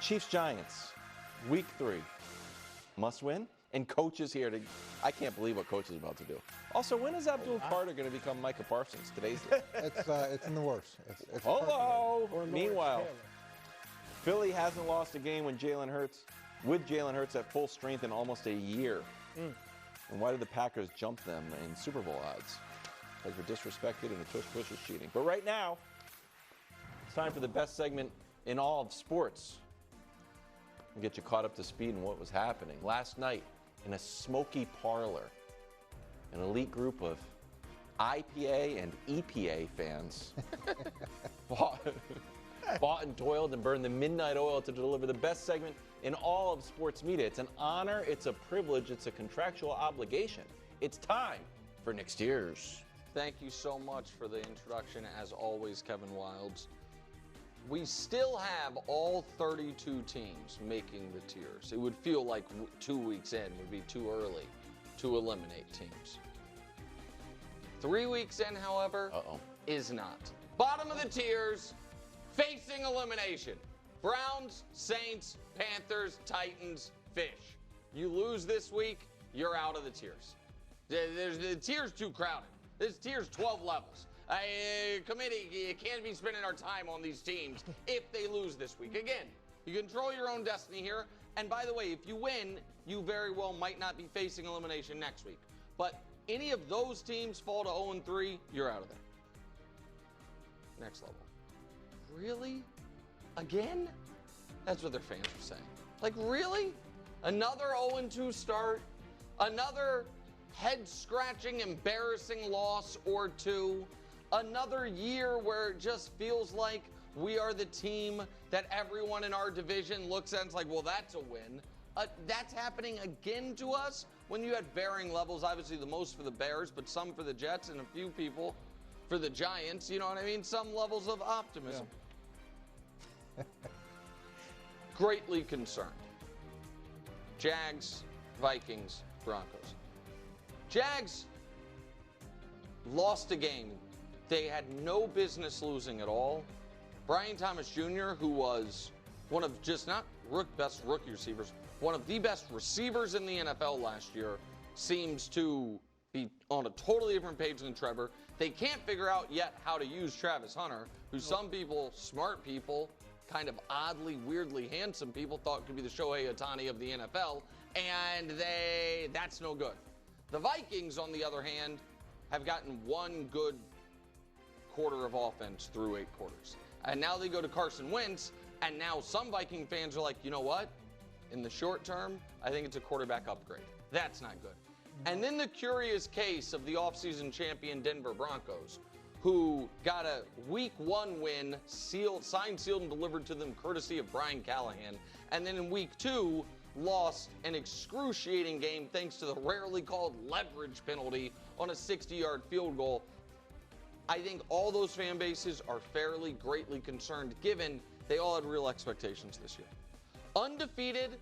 Chiefs-Giants, week 3. Must win? And Coach is here to... I can't believe what Coach is about to do. Also, when is Abdul Carter going to become Micah Parsons? Today's day. It's in the works. It's Hello! Meanwhile, Philly hasn't lost a game with Jalen Hurts at full strength in almost a year. And why did the Packers jump them in Super Bowl odds? Because we're disrespected and the tush-push is cheating. But right now, it's time for the best segment in all of sports. We'll get you caught up to speed in what was happening. Last night, in a smoky parlor, an elite group of IPA and EPA fans fought and toiled and burned the midnight oil to deliver the best segment in all of sports media. It's an honor, it's a privilege, it's a contractual obligation. It's time for Nick's Tiers. Thank you so much for the introduction, as always, Kevin Wildes. We still have all 32 teams making the tiers. It would feel like 2 weeks in would be too early to eliminate teams. 3 weeks in, however, is not. Bottom of the tiers, facing elimination. Browns, Saints, Panthers, Titans, Fish. You lose this week, you're out of the tiers. The tier's too crowded. This tier's 12 levels. Committee, you can't be spending our time on these teams if they lose this week. Again, you control your own destiny here. And by the way, if you win, you very well might not be facing elimination next week. But any of those teams fall to 0-3, you're out of there. Next level. Really? Again? That's what their fans are saying. Like, really? Another 0-2 start? Another head-scratching, embarrassing loss or two? Another year where it just feels like we are the team that everyone in our division looks at and is like, well, that's a win. That's happening again to us when you had varying levels, obviously the most for the Bears, but some for the Jets and a few people for the Giants. You know what I mean? Some levels of optimism. Yeah. Greatly concerned. Jags, Vikings, Broncos. Jags lost a game they had no business losing at all. Brian Thomas Jr., who was one of just not best rookie receivers, one of the best receivers in the NFL last year, seems to be on a totally different page than Trevor. They can't figure out yet how to use Travis Hunter, who some people, smart people, kind of oddly, weirdly handsome people thought could be the Shohei Ohtani of the NFL, and that's no good. The Vikings, on the other hand, have gotten one good quarter of offense through 8 quarters. And now they go to Carson Wentz, and now some Viking fans are like, you know what? In the short term, I think it's a quarterback upgrade. That's not good. And then the curious case of the offseason champion Denver Broncos, who got a week 1 win, signed, sealed, and delivered to them courtesy of Brian Callahan. And then in week 2, lost an excruciating game thanks to the rarely called leverage penalty on a 60-yard field goal. I think all those fan bases are fairly greatly concerned, given they all had real expectations this year. Undefeated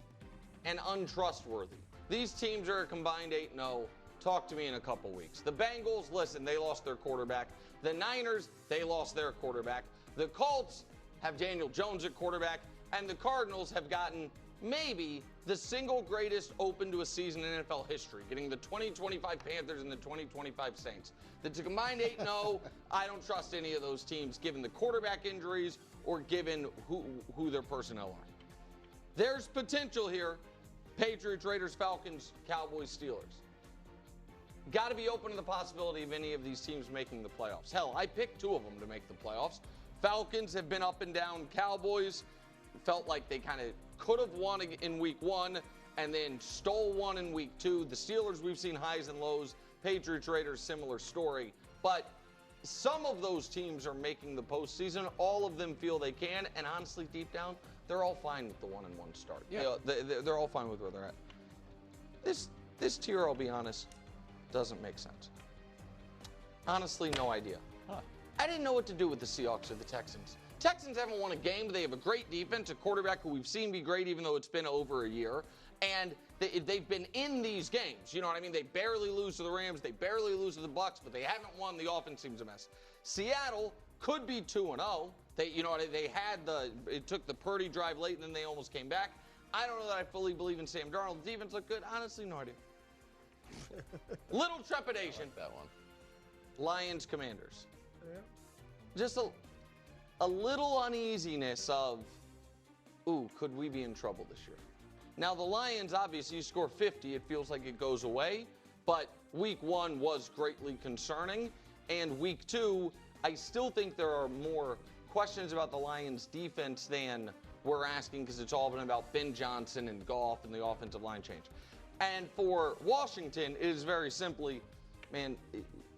and untrustworthy. These teams are a combined 8-0. Talk to me in a couple weeks. The Bengals, listen, they lost their quarterback. The Niners, they lost their quarterback. The Colts have Daniel Jones at quarterback. And the Cardinals have gotten maybe the single greatest open to a season in NFL history, getting the 2025 Panthers and the 2025 Saints. That's a combined 8-0. I don't trust any of those teams, given the quarterback injuries or given who their personnel are. There's potential here. Patriots, Raiders, Falcons, Cowboys, Steelers. Got to be open to the possibility of any of these teams making the playoffs. Hell, I picked 2 of them to make the playoffs. Falcons have been up and down. Cowboys felt like they kind of could have won in week 1 and then stole one in week 2. The Steelers, we've seen highs and lows. Patriots, Raiders, similar story. But some of those teams are making the postseason. All of them feel they can. And honestly, deep down, they're all fine with the 1-1 start. Yeah. You know, they're all fine with where they're at. This tier, I'll be honest, doesn't make sense. Honestly, no idea. I didn't know what to do with the Seahawks or the Texans. Texans haven't won a game. They have a great defense, a quarterback who we've seen be great even though it's been over a year. And they've been in these games. You know what I mean? They barely lose to the Rams. They barely lose to the Bucs, but they haven't won. The offense seems a mess. Seattle could be 2-0. It took the Purdy drive late, and then they almost came back. I don't know that I fully believe in Sam Darnold. The defense looked good. Honestly, no idea. Little trepidation. That one. Lions, Commanders. Yeah. Just a little uneasiness of, ooh, could we be in trouble this year? Now, the Lions, obviously, you score 50, it feels like it goes away. But week 1 was greatly concerning. And week 2, I still think there are more questions about the Lions' defense than we're asking, because it's all been about Ben Johnson and Goff and the offensive line change. And for Washington, it is very simply, man,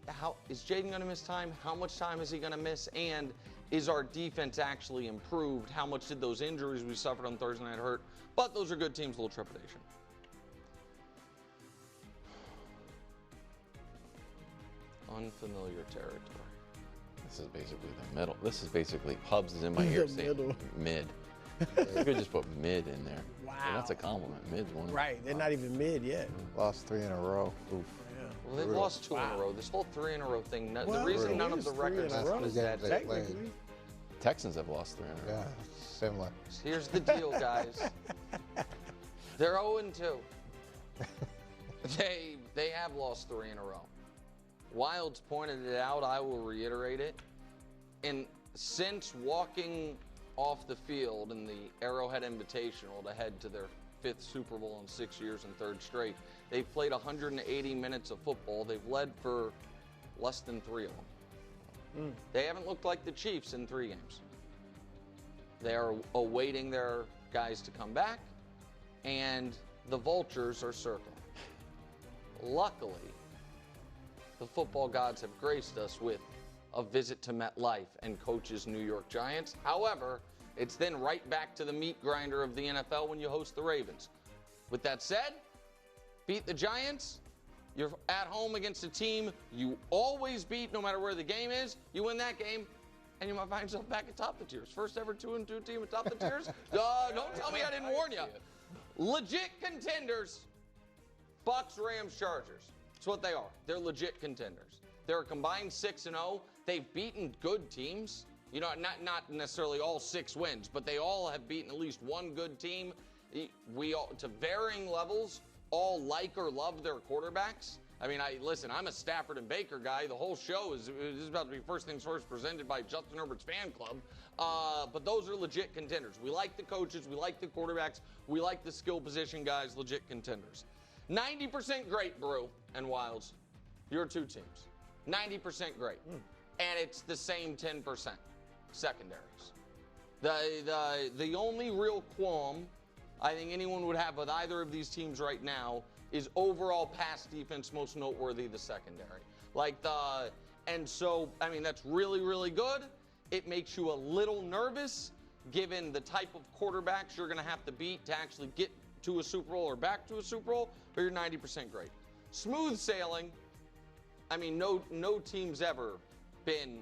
how is Jaden going to miss time? How much time is he going to miss? And is our defense actually improved? How much did those injuries we suffered on Thursday night hurt? But those are good teams, a little trepidation. Unfamiliar territory. This is basically the middle. This is basically Hubs is in my ear saying mid. You could just put mid in there. Wow. And that's a compliment. Mid's one. Right. They're not even mid yet. Lost 3 in a row. Oof. Yeah. Well, they've lost 2 in a row. This whole 3 in a row thing, the Well, reason none it of the is 3 in records a row. is that They played. Technically. Texans have lost 3 in a row. Yeah, similar. here's the deal, guys. They're 0-2. They have lost 3 in a row. Wilds pointed it out. I will reiterate it. And since walking off the field in the Arrowhead Invitational to head to their 5th Super Bowl in 6 years and 3rd straight, they've played 180 minutes of football. They've led for less than 3 of them. They haven't looked like the Chiefs in 3 games. They are awaiting their guys to come back, and the vultures are circling. Luckily, the football gods have graced us with a visit to MetLife and coach's New York Giants. However, it's then right back to the meat grinder of the NFL when you host the Ravens. With that said, beat the Giants. You're at home against a team you always beat no matter where the game is. You win that game, and you might find yourself back atop the tiers. First ever 2-2 team atop the tiers. Don't tell me I didn't warn you. Legit contenders. Bucks, Rams, Chargers. That's what they are. They're legit contenders. They're a combined 6-0. They've beaten good teams. You know, not necessarily all 6 wins, but they all have beaten at least one good team. We all, to varying levels, all like or love their quarterbacks. I mean, listen, I'm a Stafford and Baker guy. The whole show is about to be First Things First presented by Justin Herbert's fan club. But those are legit contenders. We like the coaches. We like the quarterbacks. We like the skill position guys, legit contenders. 90% great, Brew and Wilds. Your 2 teams. 90% great. And it's the same 10% secondaries. The only real qualm I think anyone would have with either of these teams right now is overall pass defense, most noteworthy the secondary. And so, I mean, that's really, really good. It makes you a little nervous given the type of quarterbacks you're going to have to beat to actually get to a Super Bowl or back to a Super Bowl, but you're 90% great. Smooth sailing. I mean, no team's ever been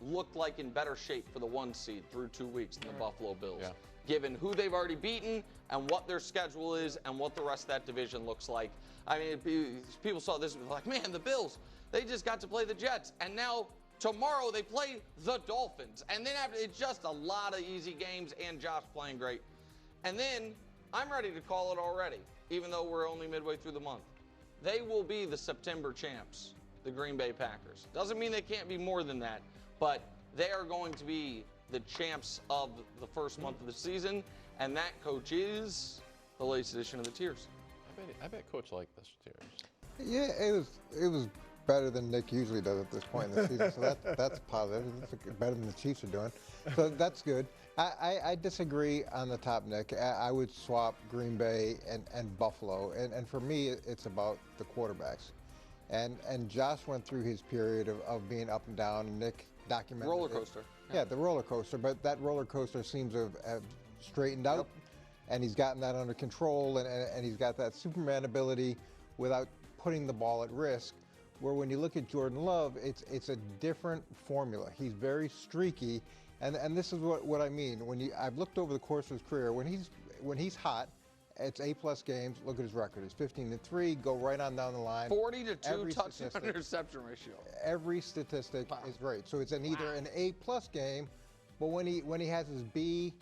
looked like in better shape for the 1 seed through 2 weeks than the Buffalo Bills, given who they've already beaten and what their schedule is and what the rest of that division looks like. I mean, people saw this and were like, man, the Bills, they just got to play the Jets, and now tomorrow they play the Dolphins, and then after, it's just a lot of easy games and Josh playing great. And then I'm ready to call it already, even though we're only midway through the month. They will be the September champs, the Green Bay Packers. Doesn't mean they can't be more than that, but they are going to be the champs of the first month of the season, and that, coach, is the latest edition of the tiers. I bet Coach liked this tiers. Yeah, it was better than Nick usually does at this point in the season, so that's positive. It's better than the Chiefs are doing, so that's good. I disagree on the top, Nick. I would swap Green Bay and Buffalo, and for me, it's about the quarterbacks. And Josh went through his period of being up and down, and Nick documented Roller coaster. Yeah, the roller coaster, but that roller coaster seems to have straightened out, and he's gotten that under control, and he's got that Superman ability without putting the ball at risk, where when you look at Jordan Love, it's a different formula. He's very streaky, and this is what I mean. I've looked over the course of his career, when he's hot, it's A+ games. Look at his record. It's 15-3. Go right on down the line. 40-2 touchdown interception ratio. Every statistic is great. So it's either an A+ game But when he has his B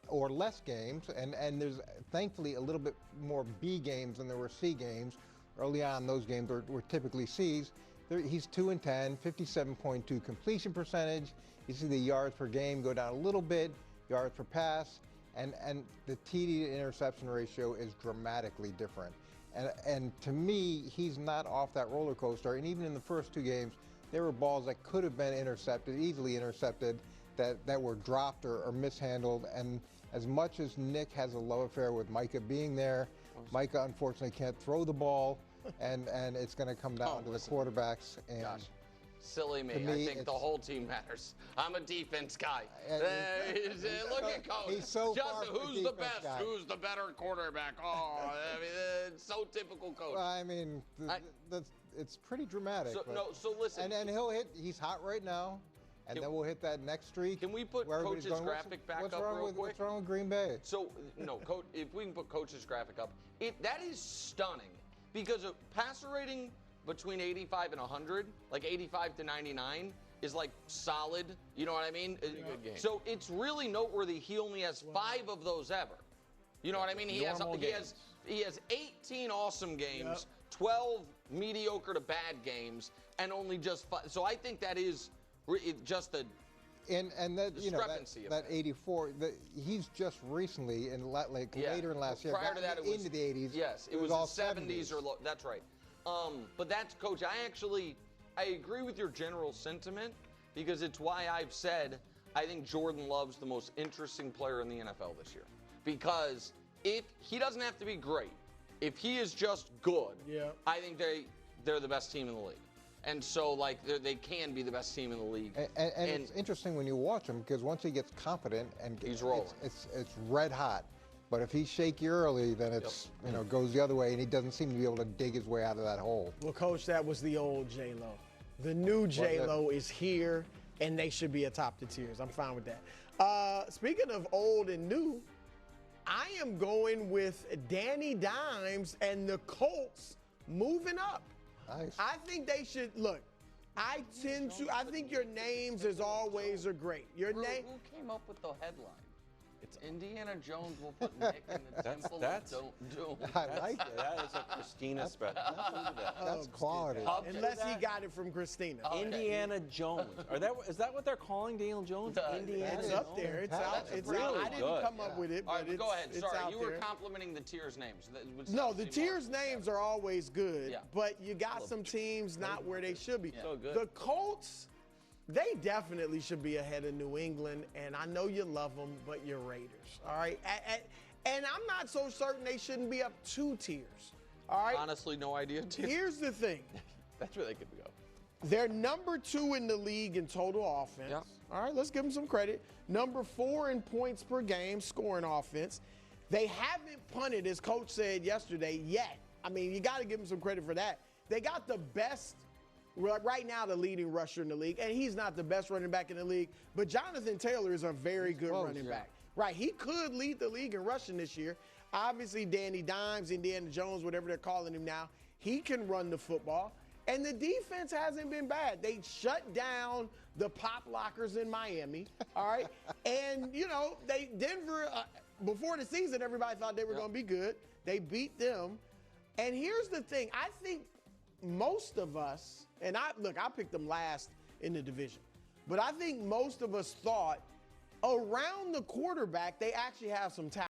or less games, and there's thankfully a little bit more B games than there were C games. Early on, those games were typically C's. He's 2-10, 57.2 completion percentage. You see the yards per game go down a little bit, yards per pass, and the TD to interception ratio is dramatically different. And to me, he's not off that roller coaster. And even in the first two games, there were balls that could have been intercepted, easily intercepted, that were dropped or mishandled. And as much as Nick has a love affair with Micah being there, Micah unfortunately can't throw the ball, and it's going to come down to the quarterbacks. And Gosh, silly me. me, I think the whole team matters. I'm a defense guy. Look at Coach. He's so far Justin, from a who's the defense best? guy. Who's the better quarterback? Oh, I mean, it's so typical Coach. Well, I mean, it's pretty dramatic. So listen. And he'll hit. He's hot right now. And then we'll hit that next streak. Can we put where everybody's Coach's going, graphic back what's up wrong real with, quick? What's wrong with Green Bay? So, no, Coach, if we can put Coach's graphic up, that is stunning because a passer rating between 85 and 100, like 85 to 99, is like solid. You know what I mean? Good game. So it's really noteworthy. He only has 5 of those ever. You know what I mean? He has 18 awesome games, 12 mediocre to bad games, and only just 5. So I think that is just the and that discrepancy that 84. He's just recently later in last year. Prior to that, it was into the 80s. Yes, it was all 70s or low. That's right. But that's, Coach. I agree with your general sentiment because it's why I've said I think Jordan Love's the most interesting player in the NFL this year. Because if he doesn't have to be great, if he is just good, I think they're the best team in the league. And so, like, they can be the best team in the league. And it's interesting when you watch him because once he gets confident and he's rolling, it's red hot. But if he's shaky early, then it's goes the other way, and he doesn't seem to be able to dig his way out of that hole. Well, Coach, that was the old J-Lo. The new J-Lo is here, and they should be atop the tiers. I'm fine with that. Speaking of old and new, I am going with Danny Dimes and the Colts moving up. Nice. I think they should look. I think your names, as always, are great. Your name. Who came up with the headline? It's Indiana Jones will put Nick in the temple of doom. I like it. That is a Christina special. That's quality. Unless he got it from Christina. Indiana Jones. Is that what they're calling Daniel Jones? Indiana It's up there. It's out. It's really out. I didn't come up with it, All but right, go ahead. it's Sorry, out you were there. complimenting the tiers names. No, the tiers names are always good, Yeah. but you got some teams not where they should be. So good. The Colts, they definitely should be ahead of New England, and I know you love them, but you're Raiders, all right? And I'm not so certain they shouldn't be up 2 tiers, all right? Honestly, no idea. Here's the thing. That's where they could go. They're number 2 in the league in total offense. Yep. All right, let's give them some credit. Number 4 in points per game, scoring offense. They haven't punted, as Coach said yesterday, yet. I mean, you got to give them some credit for that. They got the best, right now, the leading rusher in the league, and he's not the best running back in the league, but Jonathan Taylor is a very good running back. Right, he could lead the league in rushing this year. Obviously, Danny Dimes, Indiana Jones, whatever they're calling him now, he can run the football. And the defense hasn't been bad. They shut down the pop lockers in Miami, all right? And, Denver, before the season, everybody thought they were going to be good. They beat them. And here's the thing. I think most of us, and I picked them last in the division, but I think most of us thought around the quarterback, they actually have some talent.